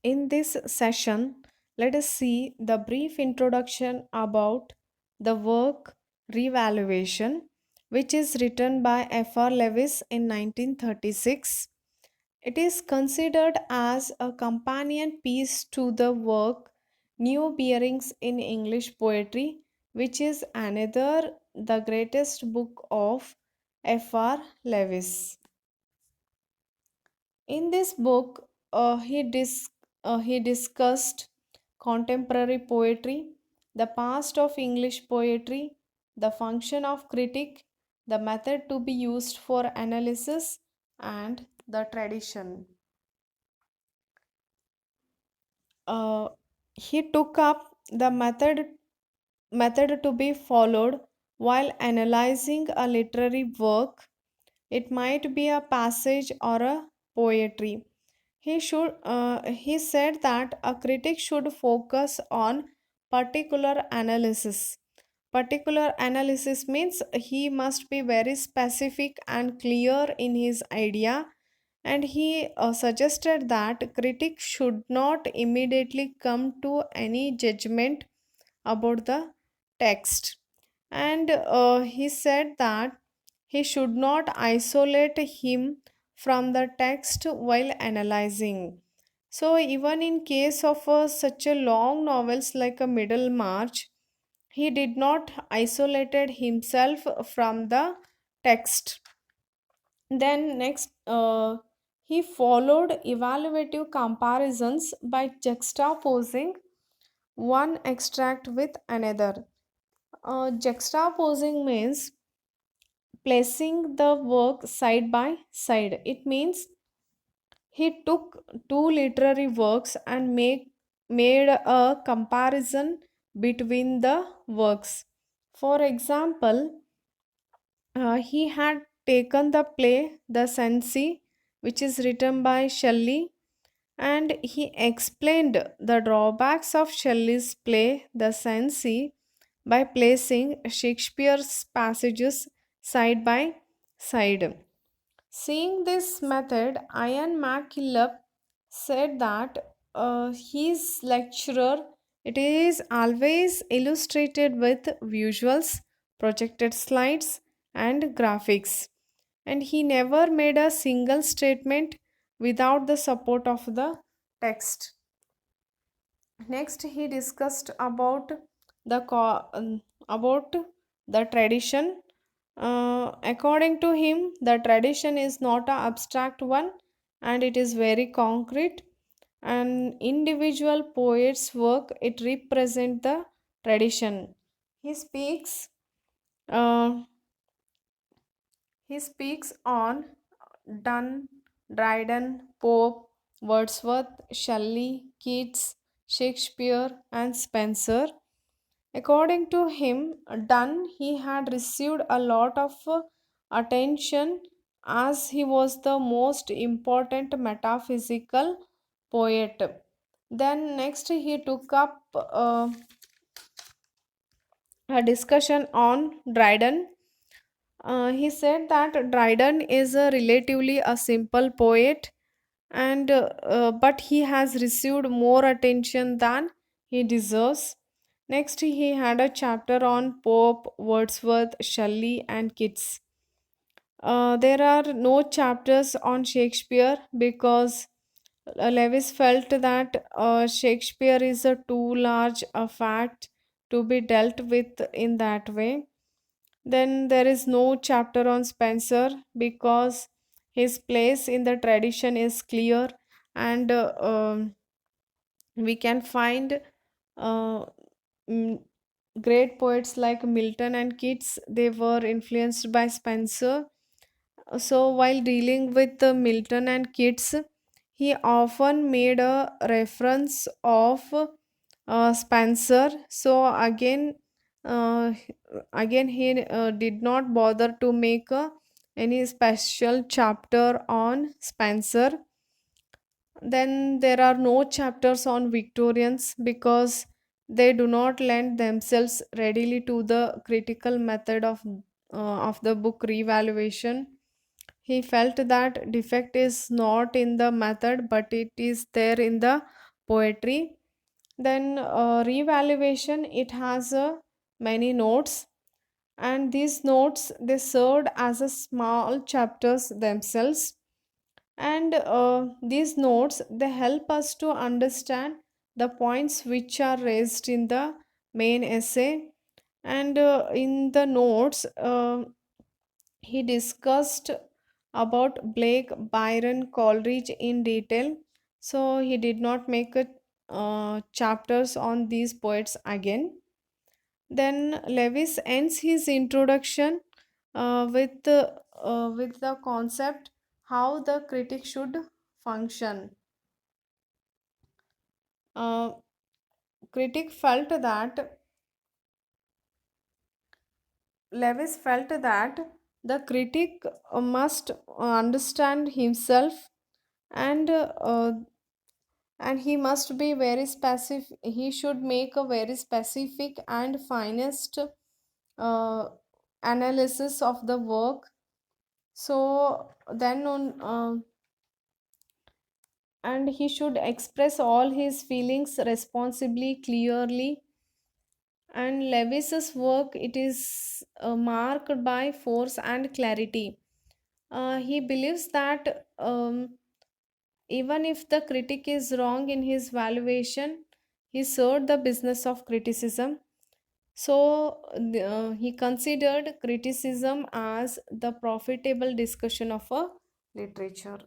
In this session, let us see the brief introduction about the work Revaluation, which is written by F.R. Lewis in 1936. It is considered as a companion piece to the work New Bearings in English Poetry, which is another the greatest book of F.R. Lewis. In this book, he discussed contemporary poetry, the past of English poetry, the function of critic, the method to be used for analysis, and the tradition. Uh, he took up the method to be followed while analyzing a literary work. It might be a passage or a poetry. He said that a critic should focus on particular analysis. Particular analysis means he must be very specific and clear in his idea, and he suggested that critics should not immediately come to any judgment about the text. And he said that he should not isolate him from the text while analyzing. So, even in case of such a long novels like a Middlemarch, he did not isolated himself from the text. Then next, he followed evaluative comparisons by juxtaposing one extract with another. Juxtaposing means placing the work side by side. It means he took two literary works and made a comparison between the works. For example, he had taken the play The Cenci, which is written by Shelley, and he explained the drawbacks of Shelley's play The Cenci by placing Shakespeare's passages side by side. Seeing this method, Ian McKillop said that his lecturer it is always illustrated with visuals, projected slides, and graphics, and he never made a single statement without the support of the text. Next, he discussed about about the tradition. According to him, the tradition is not an abstract one, and it is very concrete. An individual poet's work it represent the tradition. He speaks. Uh, he speaks on Donne, Dryden, Pope, Wordsworth, Shelley, Keats, Shakespeare, and Spenser. According to him, Donne he had received a lot of attention as he was the most important metaphysical poet. Then next he took up a discussion on Dryden. He said that Dryden is a relatively a simple poet, and but he has received more attention than he deserves. Next, he had a chapter on Pope, Wordsworth, Shelley, and Keats. There are no chapters on Shakespeare because Lewis felt that Shakespeare is a too large a fact to be dealt with in that way. Then there is no chapter on Spencer because his place in the tradition is clear, and we can find uh, mm, great poets like Milton and Keats. They were influenced by Spencer. So while dealing with Milton and Keats, he often made a reference of Spencer. So uh, again he did not bother to make any special chapter on Spencer. Then there are no chapters on Victorians because they do not lend themselves readily to the critical method of the book revaluation. He felt that defect is not in the method but it is there in the poetry. Then revaluation, it has many notes, and these notes they served as a small chapters themselves. And these notes they help us to understand the points which are raised in the main essay. And in the notes, he discussed about Blake Byron Coleridge in detail, so he did not make a chapters on these poets again. Then Lewis ends his introduction with the concept how the critic should function. Uh, critic felt that Lewis felt that the critic must understand himself, and and he must be very specific. He should make a very specific and finest uh, analysis of the work. So then on and he should express all his feelings responsibly, clearly. And Lewis's work, it is marked by force and clarity. He believes that even if the critic is wrong in his valuation, he served the business of criticism. So he considered criticism as the profitable discussion of a literature.